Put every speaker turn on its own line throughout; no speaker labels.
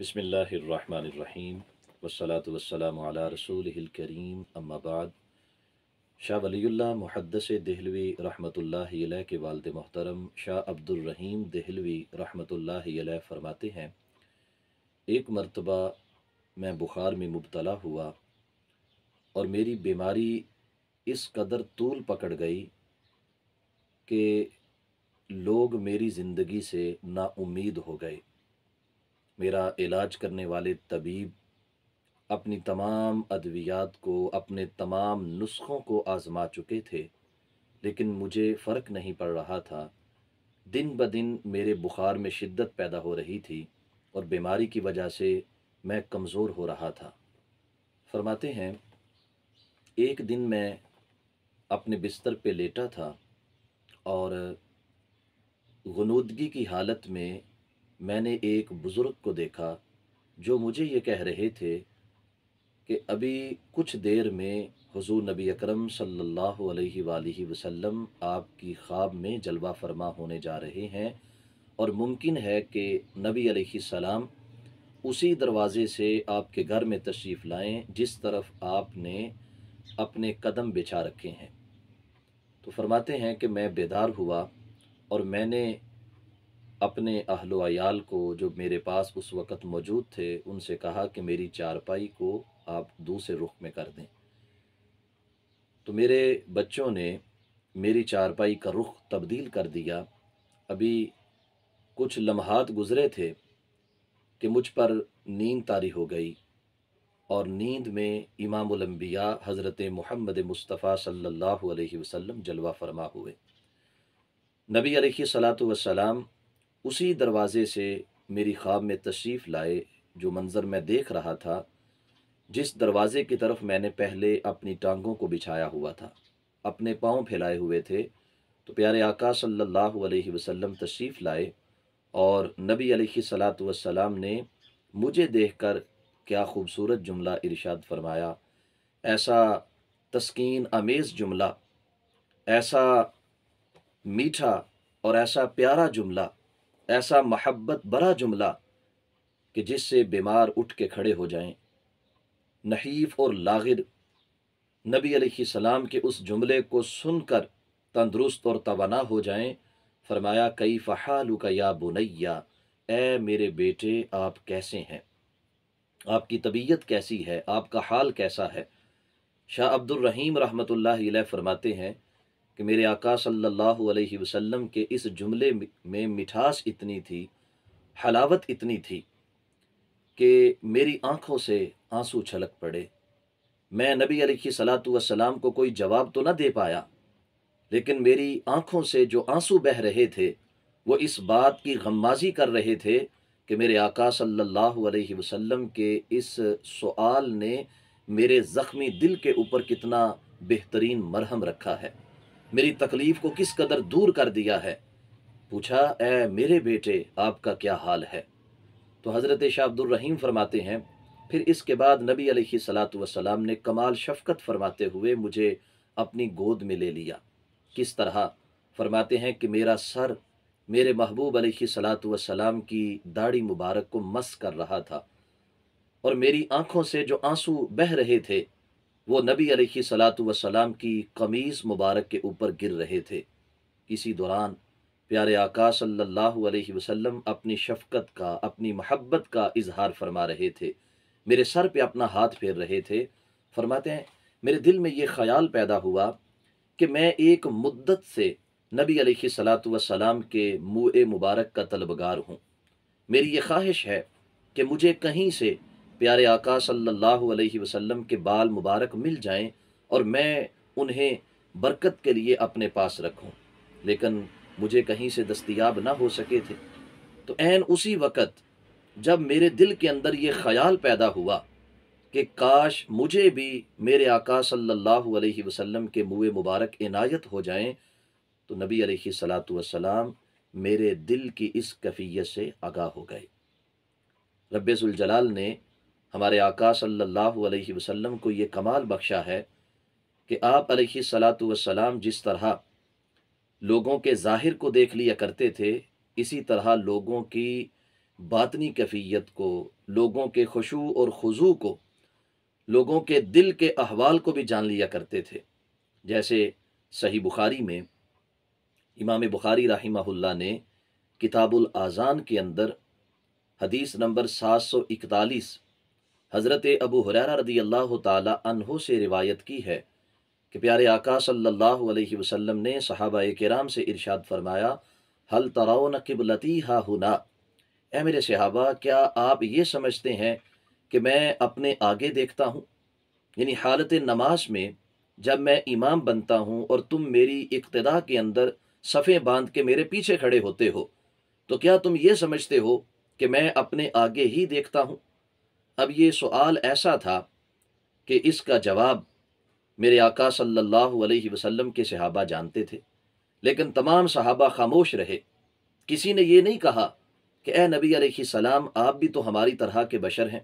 بسم اللہ الرحمن الرحیم والصلاة والسلام علی رسولہ الکریم اما بعد۔ شاہ ولی اللہ محدث دہلوی رحمۃ اللہ علیہ کے والد محترم شاہ عبد الرحیم دہلوی رحمۃ اللہ علیہ فرماتے ہیں، ایک مرتبہ میں بخار میں مبتلا ہوا اور میری بیماری اس قدر طول پکڑ گئی کہ لوگ میری زندگی سے نا امید ہو گئے۔ میرا علاج کرنے والے طبیب اپنی تمام ادویات کو، اپنے تمام نسخوں کو آزما چکے تھے، لیکن مجھے فرق نہیں پڑ رہا تھا۔ دن بدن میرے بخار میں شدت پیدا ہو رہی تھی اور بیماری کی وجہ سے میں کمزور ہو رہا تھا۔ فرماتے ہیں، ایک دن میں اپنے بستر پہ لیٹا تھا اور غنودگی کی حالت میں نے ایک بزرگ کو دیکھا جو مجھے یہ کہہ رہے تھے کہ ابھی کچھ دیر میں حضور نبی اکرم صلی اللہ علیہ وآلہ وسلم آپ کی خواب میں جلوہ فرما ہونے جا رہے ہیں، اور ممکن ہے کہ نبی علیہ السلام اسی دروازے سے آپ کے گھر میں تشریف لائیں جس طرف آپ نے اپنے قدم بچھا رکھے ہیں۔ تو فرماتے ہیں کہ میں بیدار ہوا اور میں نے اپنے اہل و عیال کو جو میرے پاس اس وقت موجود تھے ان سے کہا کہ میری چارپائی کو آپ دوسرے رخ میں کر دیں۔ تو میرے بچوں نے میری چارپائی کا رخ تبدیل کر دیا۔ ابھی کچھ لمحات گزرے تھے کہ مجھ پر نیند طاری ہو گئی، اور نیند میں امام الانبیاء حضرت محمد مصطفیٰ صلی اللہ علیہ وسلم جلوہ فرما ہوئے۔ نبی علیہ الصلاۃ والسلام اسی دروازے سے میری خواب میں تشریف لائے۔ جو منظر میں دیکھ رہا تھا، جس دروازے کی طرف میں نے پہلے اپنی ٹانگوں کو بچھایا ہوا تھا، اپنے پاؤں پھیلائے ہوئے تھے، تو پیارے آقا صلی اللہ علیہ وسلم تشریف لائے اور نبی علیہ الصلاۃ والسلام نے مجھے دیکھ کر کیا خوبصورت جملہ ارشاد فرمایا، ایسا تسکین آمیز جملہ، ایسا میٹھا اور ایسا پیارا جملہ، ایسا محبت بھرا جملہ کہ جس سے بیمار اٹھ کے کھڑے ہو جائیں۔ نحیف اور لاغر نبی علیہ السلام کے اس جملے کو سن کر تندرست اور توانا ہو جائیں۔ فرمایا، کیف حالک یا بنیا، اے میرے بیٹے آپ کیسے ہیں، آپ کی طبیعت کیسی ہے، آپ کا حال کیسا ہے۔ شاہ عبد الرحیم رحمۃ اللہ علیہ فرماتے ہیں کہ میرے آقا صلی اللہ علیہ وسلم کے اس جملے میں مٹھاس اتنی تھی، حلاوت اتنی تھی کہ میری آنکھوں سے آنسو چھلک پڑے۔ میں نبی علیہ صلاۃ والسلام کو کوئی جواب تو نہ دے پایا، لیکن میری آنکھوں سے جو آنسو بہہ رہے تھے وہ اس بات کی غمازی کر رہے تھے کہ میرے آقا صلی اللہ علیہ وسلم کے اس سوال نے میرے زخمی دل کے اوپر کتنا بہترین مرہم رکھا ہے، میری تکلیف کو کس قدر دور کر دیا ہے۔ پوچھا، اے میرے بیٹے آپ کا کیا حال ہے؟ تو حضرت شاہ عبد الرحیم فرماتے ہیں، پھر اس کے بعد نبی علیہ الصلاۃ والسلام نے کمال شفقت فرماتے ہوئے مجھے اپنی گود میں لے لیا۔ کس طرح؟ فرماتے ہیں کہ میرا سر میرے محبوب علیہ الصلاۃ والسلام کی داڑھی مبارک کو مس کر رہا تھا، اور میری آنکھوں سے جو آنسو بہہ رہے تھے وہ نبی علیہ الصلاۃ والسلام کی قمیض مبارک کے اوپر گر رہے تھے۔ اسی دوران پیارے آقا صلی اللہ علیہ وسلم اپنی شفقت کا، اپنی محبت کا اظہار فرما رہے تھے، میرے سر پہ اپنا ہاتھ پھیر رہے تھے۔ فرماتے ہیں، میرے دل میں یہ خیال پیدا ہوا کہ میں ایک مدت سے نبی علیہ الصلاۃ والسلام کے منہ مبارک کا طلبگار ہوں۔ میری یہ خواہش ہے کہ مجھے کہیں سے پیارے آقا صلی اللہ علیہ وسلم کے بال مبارک مل جائیں اور میں انہیں برکت کے لیے اپنے پاس رکھوں، لیکن مجھے کہیں سے دستیاب نہ ہو سکے تھے۔ تو عین اسی وقت جب میرے دل کے اندر یہ خیال پیدا ہوا کہ کاش مجھے بھی میرے آقا صلی اللہ علیہ وسلم کے منہ مبارک عنایت ہو جائیں، تو نبی علیہ الصلاۃ والسلام میرے دل کی اس کیفیت سے آگاہ ہو گئے۔ رب ذوالجلال نے ہمارے آقا صلی اللہ علیہ وسلم کو یہ کمال بخشا ہے کہ آپ علیہ الصلاۃ والسلام جس طرح لوگوں کے ظاہر کو دیکھ لیا کرتے تھے، اسی طرح لوگوں کی باطنی کیفیت کو، لوگوں کے خشوع اور خضوع کو، لوگوں کے دل کے احوال کو بھی جان لیا کرتے تھے۔ جیسے صحیح بخاری میں امام بخاری رحمہ اللہ نے کتاب الاذان کے اندر حدیث نمبر 741 حضرت ابو ہریرہ رضی اللہ تعالی عنہ سے روایت کی ہے کہ پیارے آقا صلی اللہ علیہ وسلم نے صحابہ کرام سے ارشاد فرمایا، حل ترون قبلتی ہا ہنا، اے میرے صحابہ کیا آپ یہ سمجھتے ہیں کہ میں اپنے آگے دیکھتا ہوں؟ یعنی حالت نماز میں جب میں امام بنتا ہوں اور تم میری اقتدا کے اندر صفیں باندھ کے میرے پیچھے کھڑے ہوتے ہو، تو کیا تم یہ سمجھتے ہو کہ میں اپنے آگے ہی دیکھتا ہوں؟ اب یہ سوال ایسا تھا کہ اس کا جواب میرے آقا صلی اللہ علیہ وسلم کے صحابہ جانتے تھے، لیکن تمام صحابہ خاموش رہے۔ کسی نے یہ نہیں کہا کہ اے نبی علیہ السلام آپ بھی تو ہماری طرح کے بشر ہیں،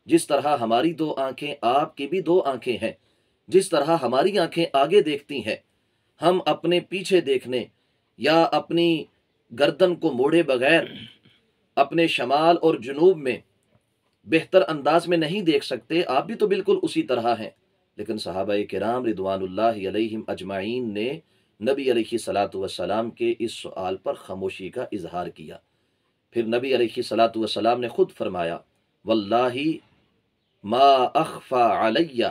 جس طرح ہماری دو آنکھیں آپ کی بھی دو آنکھیں ہیں، جس طرح ہماری آنکھیں آگے دیکھتی ہیں، ہم اپنے پیچھے دیکھنے یا اپنی گردن کو موڑے بغیر اپنے شمال اور جنوب میں بہتر انداز میں نہیں دیکھ سکتے، آپ بھی تو بالکل اسی طرح ہیں۔ لیکن صحابہ کرام رضوان اللہ علیہم اجمعین نے نبی علیہ الصلاۃ والسلام کے اس سوال پر خاموشی کا اظہار کیا۔ پھر نبی علیہ الصلاۃ والسلام نے خود فرمایا، واللہ ما اخفى علی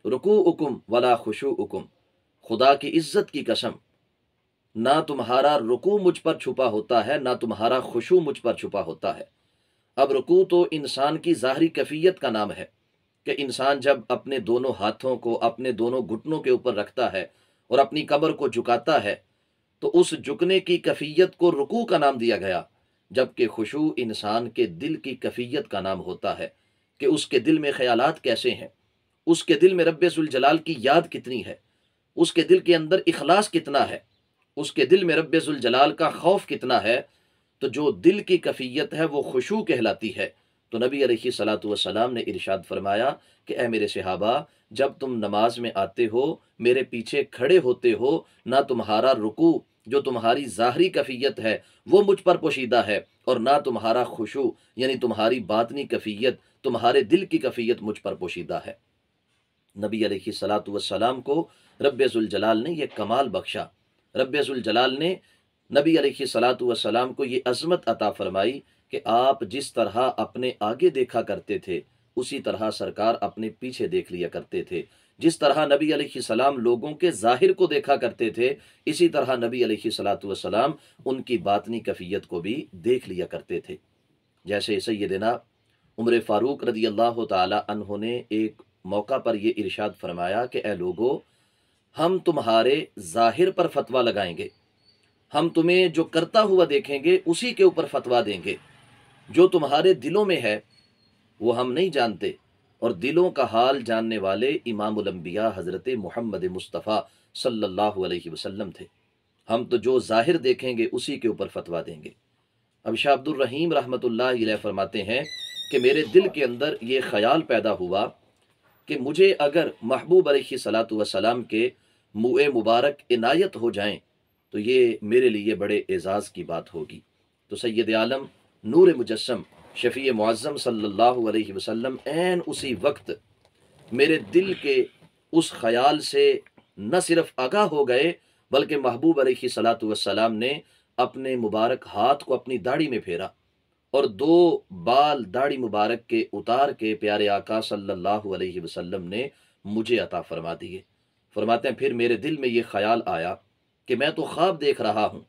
رکوعکم ولا خشوعکم، خدا کی عزت کی قسم، نہ تمہارا رکوع مجھ پر چھپا ہوتا ہے، نہ تمہارا خشوع مجھ پر چھپا ہوتا ہے۔ اب رکوع تو انسان کی ظاہری کیفیت کا نام ہے کہ انسان جب اپنے دونوں ہاتھوں کو اپنے دونوں گھٹنوں کے اوپر رکھتا ہے اور اپنی کمر کو جھکاتا ہے تو اس جھکنے کی کیفیت کو رکوع کا نام دیا گیا، جبکہ خشوع انسان کے دل کی کیفیت کا نام ہوتا ہے کہ اس کے دل میں خیالات کیسے ہیں، اس کے دل میں رب ذوالجلال کی یاد کتنی ہے، اس کے دل کے اندر اخلاص کتنا ہے، اس کے دل میں رب ذوالجلال کا خوف کتنا ہے۔ تو جو دل کی کیفیت ہے وہ خشوع کہلاتی ہے۔ تو نبی علیہ الصلاۃ والسلام نے ارشاد فرمایا کہ اے میرے صحابہ جب تم نماز میں آتے ہو، میرے پیچھے کھڑے ہوتے ہو، نہ تمہارا رکوع جو تمہاری ظاہری کیفیت ہے وہ مجھ پر پوشیدہ ہے، اور نہ تمہارا خشوع یعنی تمہاری باطنی کیفیت، تمہارے دل کی کیفیت مجھ پر پوشیدہ ہے۔ نبی علیہ الصلاۃ والسلام کو رب ذوالجلال نے یہ کمال بخشا، رب ذوالجلال نے نبی علیہ الصلاۃ والسلام کو یہ عظمت عطا فرمائی کہ آپ جس طرح اپنے آگے دیکھا کرتے تھے اسی طرح سرکار اپنے پیچھے دیکھ لیا کرتے تھے، جس طرح نبی علیہ السلام لوگوں کے ظاہر کو دیکھا کرتے تھے اسی طرح نبی علیہ الصلاۃ والسلام ان کی باطنی کیفیت کو بھی دیکھ لیا کرتے تھے۔ جیسے سیدنا عمر فاروق رضی اللہ تعالی عنہ نے ایک موقع پر یہ ارشاد فرمایا کہ اے لوگو، ہم تمہارے ظاہر پر فتویٰ لگائیں گے، ہم تمہیں جو کرتا ہوا دیکھیں گے اسی کے اوپر فتویٰ دیں گے، جو تمہارے دلوں میں ہے وہ ہم نہیں جانتے، اور دلوں کا حال جاننے والے امام الانبیاء حضرت محمد مصطفیٰ صلی اللہ علیہ وسلم تھے، ہم تو جو ظاہر دیکھیں گے اسی کے اوپر فتویٰ دیں گے۔ اب شاہ عبد الرحیم رحمۃ اللہ علیہ فرماتے ہیں کہ میرے دل کے اندر یہ خیال پیدا ہوا کہ مجھے اگر محبوب علیہ الصلاۃ والسلام کے منہ مبارک عنایت ہو جائیں تو یہ میرے لیے بڑے اعزاز کی بات ہوگی۔ تو سید عالم نور مجسم شفیع معظم صلی اللہ علیہ وسلم عین اسی وقت میرے دل کے اس خیال سے نہ صرف آگاہ ہو گئے بلکہ محبوب علیہ الصلاۃ والسلام نے اپنے مبارک ہاتھ کو اپنی داڑھی میں پھیرا اور دو بال داڑھی مبارک کے اتار کے پیارے آقا صلی اللہ علیہ وسلم نے مجھے عطا فرما دیے۔ فرماتے ہیں پھر میرے دل میں یہ خیال آیا کہ میں تو خواب دیکھ رہا ہوں،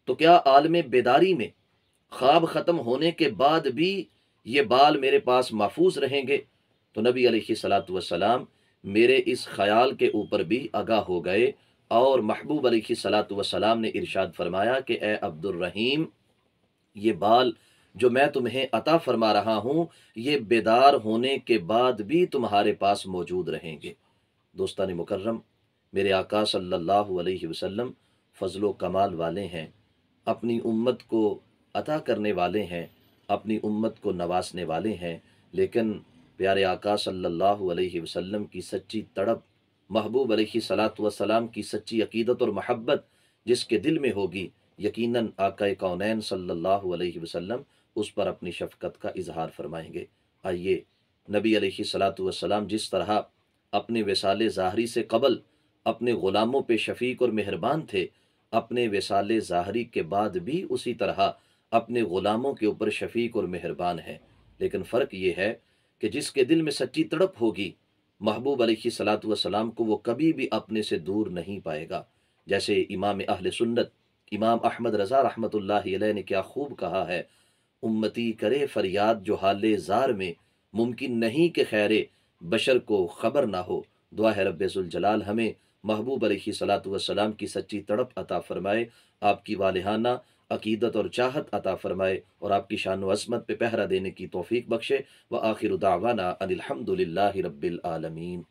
تو کیا عالم بیداری میں خواب ختم ہونے کے بعد بھی یہ بال میرے پاس محفوظ رہیں گے؟ تو نبی علیہ الصلاۃ والسلام میرے اس خیال کے اوپر بھی آگاہ ہو گئے، اور محبوب علیہ الصلاۃ والسلام نے ارشاد فرمایا کہ اے عبد الرحیم، یہ بال جو میں تمہیں عطا فرما رہا ہوں یہ بیدار ہونے کے بعد بھی تمہارے پاس موجود رہیں گے۔ دوستان مکرم، میرے آقا صلی اللہ علیہ وسلم فضل و کمال والے ہیں، اپنی امت کو عطا کرنے والے ہیں، اپنی امت کو نوازنے والے ہیں، لیکن پیارے آقا صلی اللہ علیہ وسلم کی سچی تڑپ، محبوب علیہ الصلاۃ والسلام کی سچی عقیدت اور محبت جس کے دل میں ہوگی، یقیناً آقا کونین صلی اللہ علیہ وسلم اس پر اپنی شفقت کا اظہار فرمائیں گے۔ آئیے، نبی علیہ الصلاۃ والسلام جس طرح اپنے وصال ظاہری سے قبل اپنے غلاموں پہ شفیق اور مہربان تھے، اپنے وصال ظاہری کے بعد بھی اسی طرح اپنے غلاموں کے اوپر شفیق اور مہربان ہیں۔ لیکن فرق یہ ہے کہ جس کے دل میں سچی تڑپ ہوگی، محبوب علیہ الصلاۃ والسلام کو وہ کبھی بھی اپنے سے دور نہیں پائے گا۔ جیسے امام اہل سنت امام احمد رضا رحمۃ اللہ علیہ نے کیا خوب کہا ہے، امتی کرے فریاد جو حال زار میں، ممکن نہیں کہ خیر بشر کو خبر نہ ہو۔ دعا ہے رب ذوالجلال ہمیں محبوب علیہ صلاۃ والسلام کی سچی تڑپ عطا فرمائے، آپ کی والہانہ عقیدت اور چاہت عطا فرمائے، اور آپ کی شان و عظمت پہ پہرا دینے کی توفیق بخشے۔ وآخر دعوانا ان الحمد للہ رب العالمین۔